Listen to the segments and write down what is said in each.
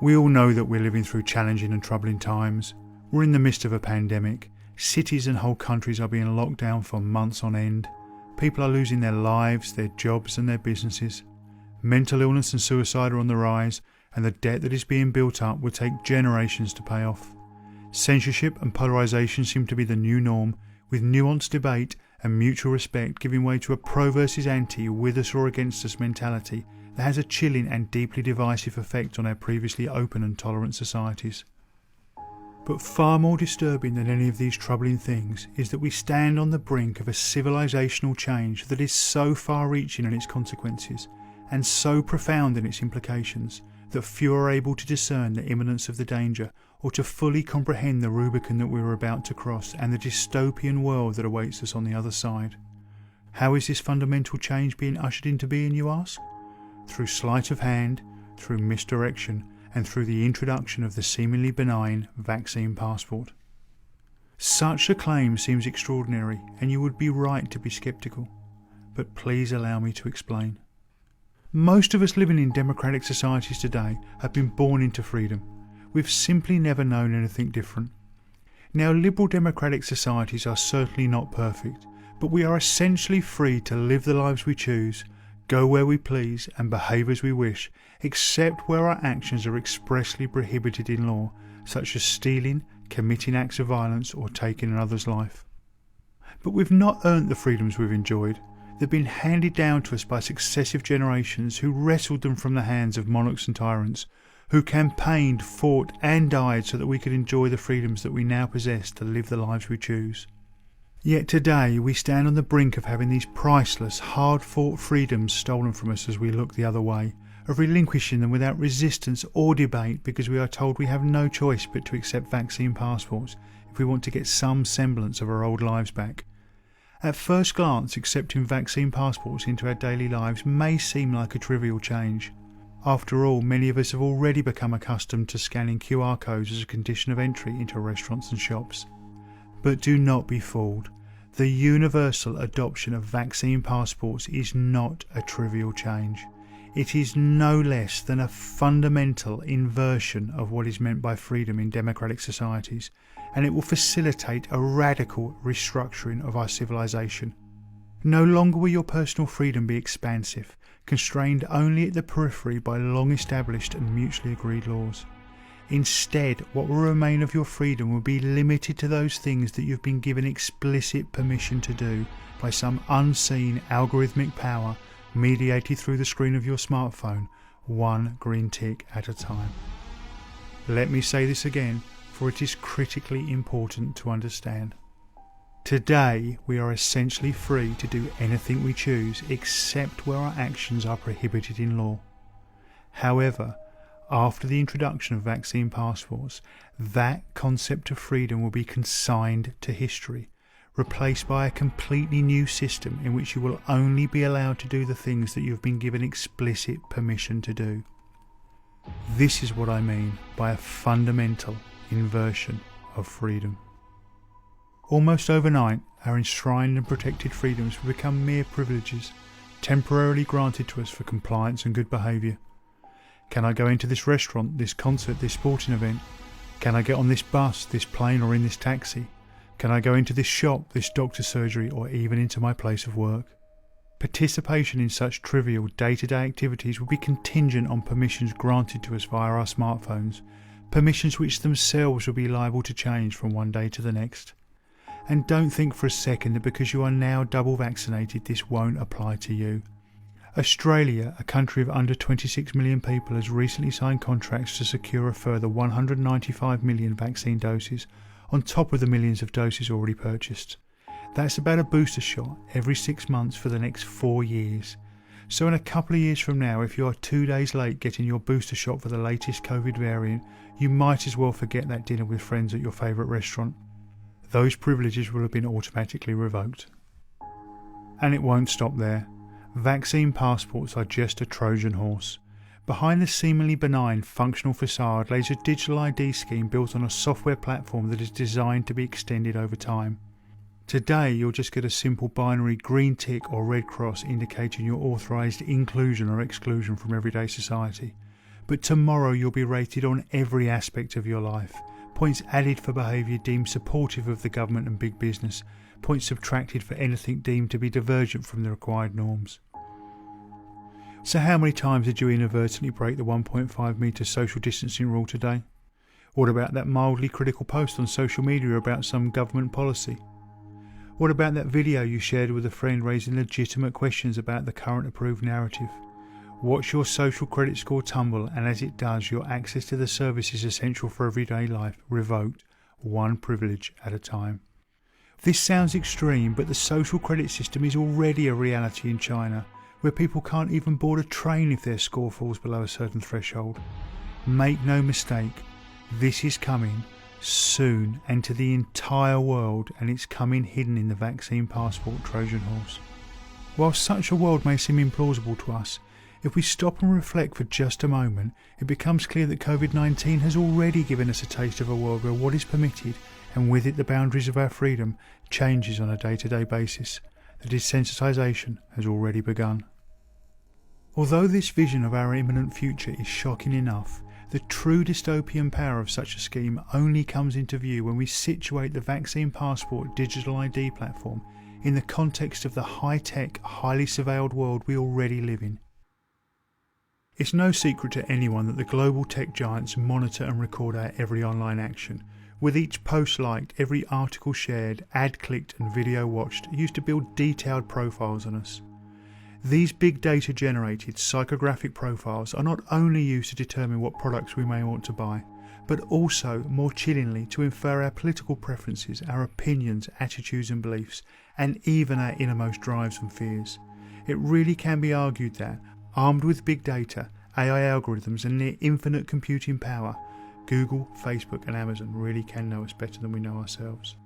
We all know that we're living through challenging and troubling times. We're in the midst of a pandemic. Cities and whole countries are being locked down for months on end. People are losing their lives, their jobs and their businesses. Mental illness and suicide are on the rise, and the debt that is being built up will take generations to pay off. Censorship and polarisation seem to be the new norm, with nuanced debate and mutual respect giving way to a pro versus anti, with us or against us mentality that has a chilling and deeply divisive effect on our previously open and tolerant societies. But far more disturbing than any of these troubling things is that we stand on the brink of a civilisational change that is so far-reaching in its consequences and so profound in its implications that few are able to discern the imminence of the danger or to fully comprehend the Rubicon that we are about to cross and the dystopian world that awaits us on the other side. How is this fundamental change being ushered into being, you ask? Through sleight of hand, through misdirection, and through the introduction of the seemingly benign vaccine passport. Such a claim seems extraordinary, and you would be right to be sceptical. But please allow me to explain. Most of us living in democratic societies today have been born into freedom. We've simply never known anything different. Now, liberal democratic societies are certainly not perfect, but we are essentially free to live the lives we choose, go where we please and behave as we wish, except where our actions are expressly prohibited in law, such as stealing, committing acts of violence or taking another's life. But we've not earned the freedoms we've enjoyed. They've been handed down to us by successive generations who wrestled them from the hands of monarchs and tyrants, who campaigned, fought and died so that we could enjoy the freedoms that we now possess to live the lives we choose. Yet today we stand on the brink of having these priceless, hard-fought freedoms stolen from us as we look the other way, of relinquishing them without resistance or debate because we are told we have no choice but to accept vaccine passports if we want to get some semblance of our old lives back. At first glance, accepting vaccine passports into our daily lives may seem like a trivial change. After all, many of us have already become accustomed to scanning QR codes as a condition of entry into restaurants and shops. But do not be fooled. The universal adoption of vaccine passports is not a trivial change. It is no less than a fundamental inversion of what is meant by freedom in democratic societies, and it will facilitate a radical restructuring of our civilization. No longer will your personal freedom be expansive, constrained only at the periphery by long established and mutually agreed laws. Instead, what will remain of your freedom will be limited to those things that you've been given explicit permission to do by some unseen algorithmic power mediated through the screen of your smartphone, one green tick at a time. Let me say this again, for it is critically important to understand. Today, we are essentially free to do anything we choose except where our actions are prohibited in law. However, after the introduction of vaccine passports, that concept of freedom will be consigned to history, replaced by a completely new system in which you will only be allowed to do the things that you have been given explicit permission to do. This is what I mean by a fundamental inversion of freedom. Almost overnight, our enshrined and protected freedoms will become mere privileges, temporarily granted to us for compliance and good behaviour. Can I go into this restaurant, this concert, this sporting event? Can I get on this bus, this plane or in this taxi? Can I go into this shop, this doctor's surgery or even into my place of work? Participation in such trivial day-to-day activities will be contingent on permissions granted to us via our smartphones, permissions which themselves will be liable to change from one day to the next. And don't think for a second that because you are now double vaccinated this won't apply to you. Australia, a country of under 26 million people, has recently signed contracts to secure a further 195 million vaccine doses on top of the millions of doses already purchased. That's about a booster shot every 6 months for the next 4 years. So in a couple of years from now, if you are 2 days late getting your booster shot for the latest COVID variant, you might as well forget that dinner with friends at your favourite restaurant. Those privileges will have been automatically revoked. And it won't stop there. Vaccine passports are just a Trojan horse. Behind the seemingly benign functional facade lays a digital ID scheme built on a software platform that is designed to be extended over time. Today you'll just get a simple binary green tick or red cross indicating your authorised inclusion or exclusion from everyday society. but tomorrow you'll be rated on every aspect of your life. Points added for behaviour deemed supportive of the government and big business. Points subtracted for anything deemed to be divergent from the required norms. So how many times did you inadvertently break the 1.5 metre social distancing rule today? What about that mildly critical post on social media about some government policy? What about that video you shared with a friend raising legitimate questions about the current approved narrative? Watch your social credit score tumble, and as it does, your access to the services essential for everyday life revoked, one privilege at a time. This sounds extreme, but the social credit system is already a reality in China, where people can't even board a train if their score falls below a certain threshold. Make no mistake, this is coming soon and to the entire world, and it's coming hidden in the vaccine passport Trojan horse. While such a world may seem implausible to us, if we stop and reflect for just a moment, it becomes clear that COVID-19 has already given us a taste of a world where what is permitted, and with it the boundaries of our freedom, changes on a day-to-day basis. The desensitisation has already begun. Although this vision of our imminent future is shocking enough, the true dystopian power of such a scheme only comes into view when we situate the vaccine passport digital ID platform in the context of the high-tech, highly surveilled world we already live in. It's no secret to anyone that the global tech giants monitor and record our every online action, with each post liked, every article shared, ad clicked and video watched used to build detailed profiles on us. These big data generated psychographic profiles are not only used to determine what products we may want to buy, but also, more chillingly, to infer our political preferences, our opinions, attitudes and beliefs, and even our innermost drives and fears. It really can be argued that, armed with big data, AI algorithms and near infinite computing power, Google, Facebook and Amazon really can know us better than we know ourselves.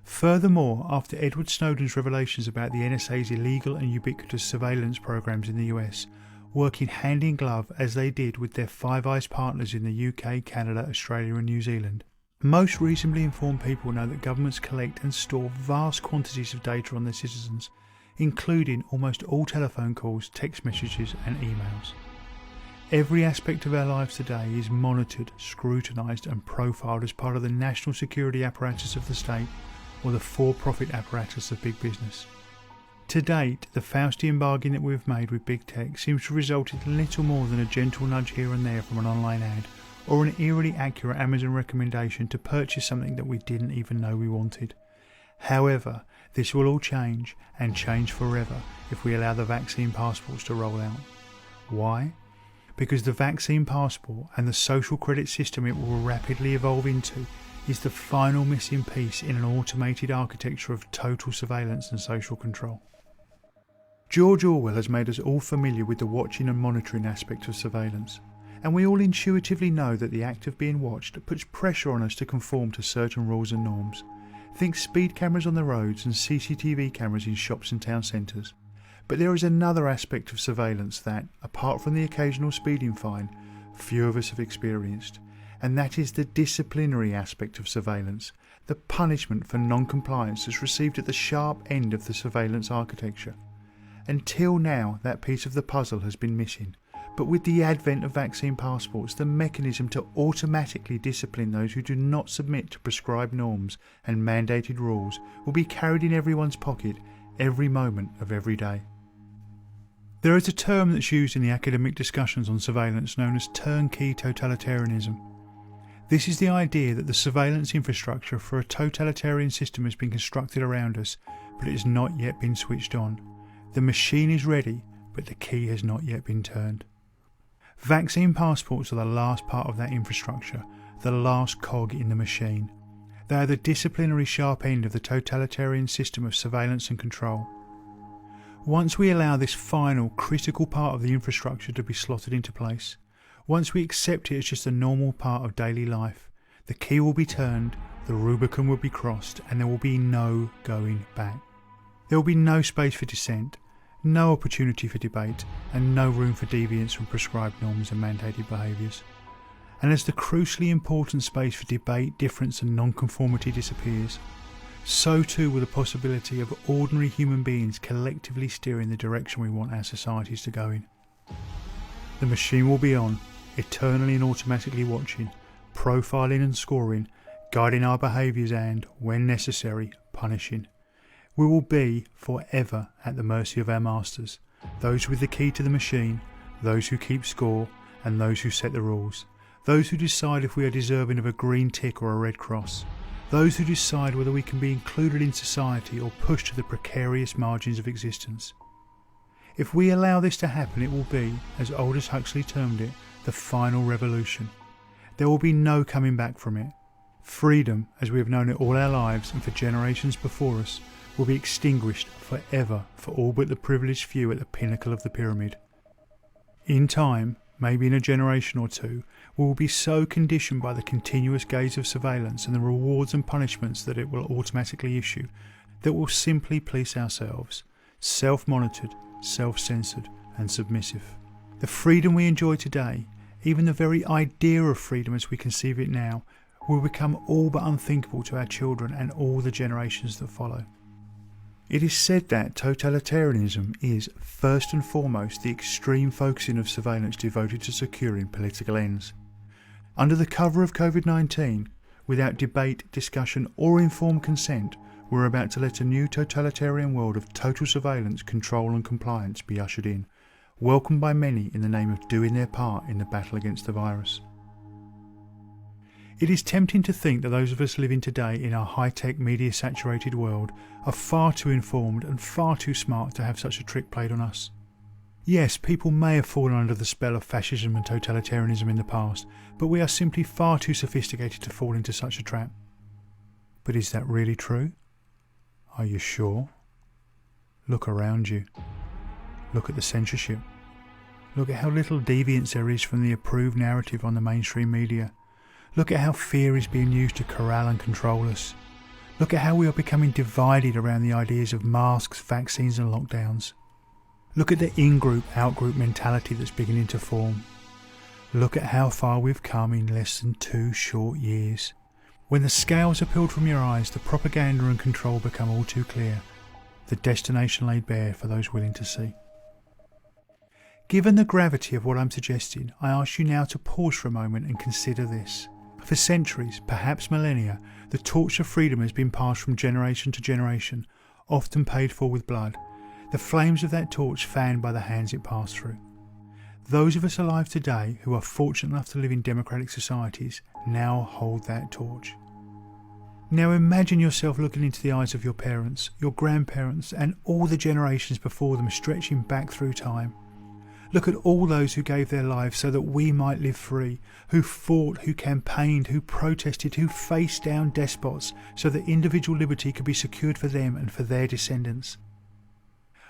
Furthermore, after Edward Snowden's revelations about the NSA's illegal and ubiquitous surveillance programs in the US, working hand in glove as they did with their Five Eyes partners in the UK, Canada, Australia and New Zealand, most reasonably informed people know that governments collect and store vast quantities of data on their citizens, including almost all telephone calls, text messages and emails. Every aspect of our lives today is monitored, scrutinised and profiled as part of the national security apparatus of the state or the for-profit apparatus of big business. To date, the Faustian bargain that we've made with big tech seems to result in little more than a gentle nudge here and there from an online ad or an eerily accurate Amazon recommendation to purchase something that we didn't even know we wanted. However, this will all change, and change forever, if we allow the vaccine passports to roll out. Why? Because the vaccine passport and the social credit system it will rapidly evolve into is the final missing piece in an automated architecture of total surveillance and social control. George Orwell has made us all familiar with the watching and monitoring aspect of surveillance, and we all intuitively know that the act of being watched puts pressure on us to conform to certain rules and norms. Think speed cameras on the roads and CCTV cameras in shops and town centres. But there is another aspect of surveillance that, apart from the occasional speeding fine, few of us have experienced, and that is the disciplinary aspect of surveillance, the punishment for non-compliance that's received at the sharp end of the surveillance architecture. Until now, that piece of the puzzle has been missing, but with the advent of vaccine passports, the mechanism to automatically discipline those who do not submit to prescribed norms and mandated rules will be carried in everyone's pocket every moment of every day. There is a term that's used in the academic discussions on surveillance known as turnkey totalitarianism. This is the idea that the surveillance infrastructure for a totalitarian system has been constructed around us, but it has not yet been switched on. The machine is ready, but the key has not yet been turned. Vaccine passports are the last part of that infrastructure, the last cog in the machine. They are the disciplinary sharp end of the totalitarian system of surveillance and control. Once we allow this final, critical part of the infrastructure to be slotted into place, once we accept it as just a normal part of daily life, the key will be turned, the Rubicon will be crossed, and there will be no going back. There will be no space for dissent, no opportunity for debate, and no room for deviance from prescribed norms and mandated behaviours. And as the crucially important space for debate, difference and non-conformity disappears, so too will the possibility of ordinary human beings collectively steering the direction we want our societies to go in. The machine will be on, eternally and automatically watching, profiling and scoring, guiding our behaviours and, when necessary, punishing. We will be forever at the mercy of our masters, those with the key to the machine, those who keep score, and those who set the rules, those who decide if we are deserving of a green tick or a red cross, those who decide whether we can be included in society or pushed to the precarious margins of existence. If we allow this to happen, it will be, as Aldous Huxley termed it, the final revolution. There will be no coming back from it. Freedom, as we have known it all our lives and for generations before us, will be extinguished forever for all but the privileged few at the pinnacle of the pyramid. In time, maybe in a generation or two, we will be so conditioned by the continuous gaze of surveillance and the rewards and punishments that it will automatically issue, that we'll simply police ourselves, self-monitored, self-censored and submissive. The freedom we enjoy today, even the very idea of freedom as we conceive it now, will become all but unthinkable to our children and all the generations that follow. It is said that totalitarianism is, first and foremost, the extreme focusing of surveillance devoted to securing political ends. Under the cover of COVID-19, without debate, discussion or informed consent, we're about to let a new totalitarian world of total surveillance, control and compliance be ushered in, welcomed by many in the name of doing their part in the battle against the virus. It is tempting to think that those of us living today in our high-tech, media-saturated world are far too informed and far too smart to have such a trick played on us. Yes, people may have fallen under the spell of fascism and totalitarianism in the past, but we are simply far too sophisticated to fall into such a trap. But is that really true? Are you sure? Look around you. Look at the censorship. Look at how little deviance there is from the approved narrative on the mainstream media. Look at how fear is being used to corral and control us. Look at how we are becoming divided around the ideas of masks, vaccines and lockdowns. Look at the in-group, out-group mentality that's beginning to form. Look at how far we've come in less than 2 short years. When the scales are peeled from your eyes, the propaganda and control become all too clear. The destination laid bare for those willing to see. Given the gravity of what I'm suggesting, I ask you now to pause for a moment and consider this. For centuries, perhaps millennia, the torch of freedom has been passed from generation to generation, often paid for with blood. The flames of that torch fanned by the hands it passed through. Those of us alive today who are fortunate enough to live in democratic societies now hold that torch. Now imagine yourself looking into the eyes of your parents, your grandparents and all the generations before them stretching back through time. Look at all those who gave their lives so that we might live free, who fought, who campaigned, who protested, who faced down despots so that individual liberty could be secured for them and for their descendants.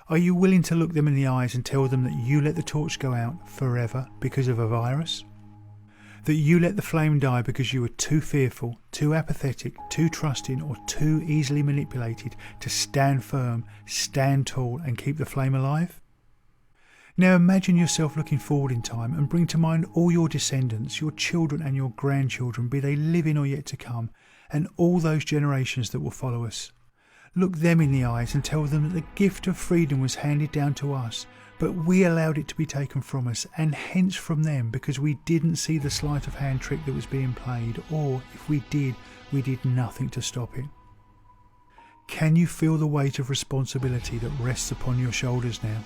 Are you willing to look them in the eyes and tell them that you let the torch go out forever because of a virus? That you let the flame die because you were too fearful, too apathetic, too trusting or too easily manipulated to stand firm, stand tall and keep the flame alive? Now imagine yourself looking forward in time and bring to mind all your descendants, your children and your grandchildren, be they living or yet to come, and all those generations that will follow us. Look them in the eyes and tell them that the gift of freedom was handed down to us, but we allowed it to be taken from us and hence from them because we didn't see the sleight of hand trick that was being played, or if we did nothing to stop it. Can you feel the weight of responsibility that rests upon your shoulders now?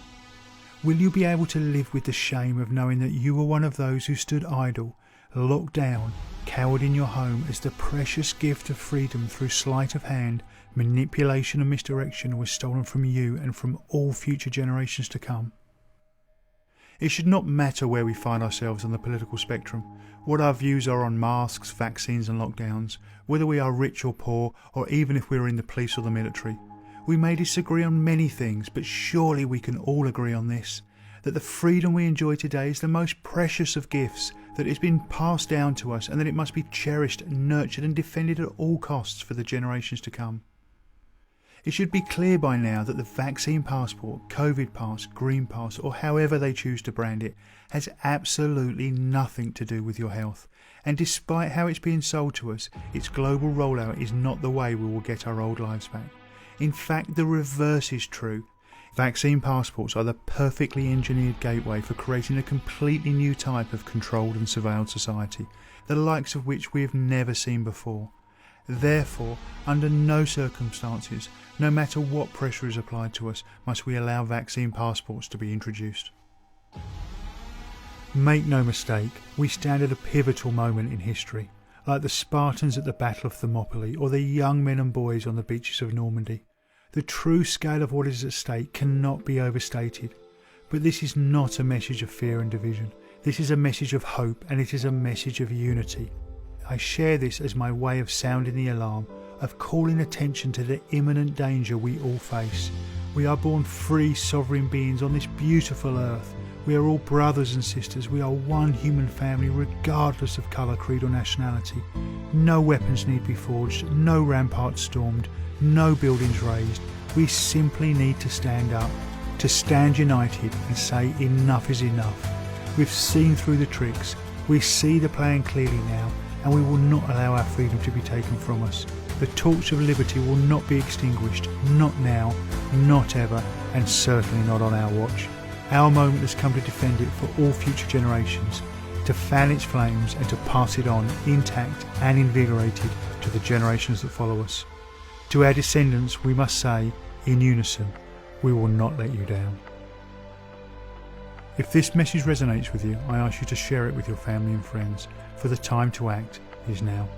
Will you be able to live with the shame of knowing that you were one of those who stood idle, locked down, cowered in your home as the precious gift of freedom through sleight of hand, manipulation and misdirection was stolen from you and from all future generations to come? It should not matter where we find ourselves on the political spectrum, what our views are on masks, vaccines and lockdowns, whether we are rich or poor, or even if we are in the police or the military. We may disagree on many things, but surely we can all agree on this, that the freedom we enjoy today is the most precious of gifts, that it has been passed down to us and that it must be cherished, nurtured and defended at all costs for the generations to come. It should be clear by now that the vaccine passport, COVID pass, green pass or however they choose to brand it has absolutely nothing to do with your health, and despite how it's being sold to us, its global rollout is not the way we will get our old lives back. In fact, the reverse is true. Vaccine passports are the perfectly engineered gateway for creating a completely new type of controlled and surveilled society, the likes of which we have never seen before. Therefore, under no circumstances, no matter what pressure is applied to us, must we allow vaccine passports to be introduced. Make no mistake, we stand at a pivotal moment in history, like the Spartans at the Battle of Thermopylae or the young men and boys on the beaches of Normandy. The true scale of what is at stake cannot be overstated. But this is not a message of fear and division. This is a message of hope, and it is a message of unity. I share this as my way of sounding the alarm, of calling attention to the imminent danger we all face. We are born free, sovereign beings on this beautiful earth. We are all brothers and sisters. We are one human family regardless of colour, creed or nationality. No weapons need be forged, no ramparts stormed, no buildings razed. We simply need to stand up, to stand united and say enough is enough. We've seen through the tricks, we see the plan clearly now, and we will not allow our freedom to be taken from us. The torch of liberty will not be extinguished, not now, not ever, and certainly not on our watch. Our moment has come to defend it for all future generations, to fan its flames and to pass it on intact and invigorated to the generations that follow us. To our descendants we must say, in unison, we will not let you down. If this message resonates with you, I ask you to share it with your family and friends, for the time to act is now.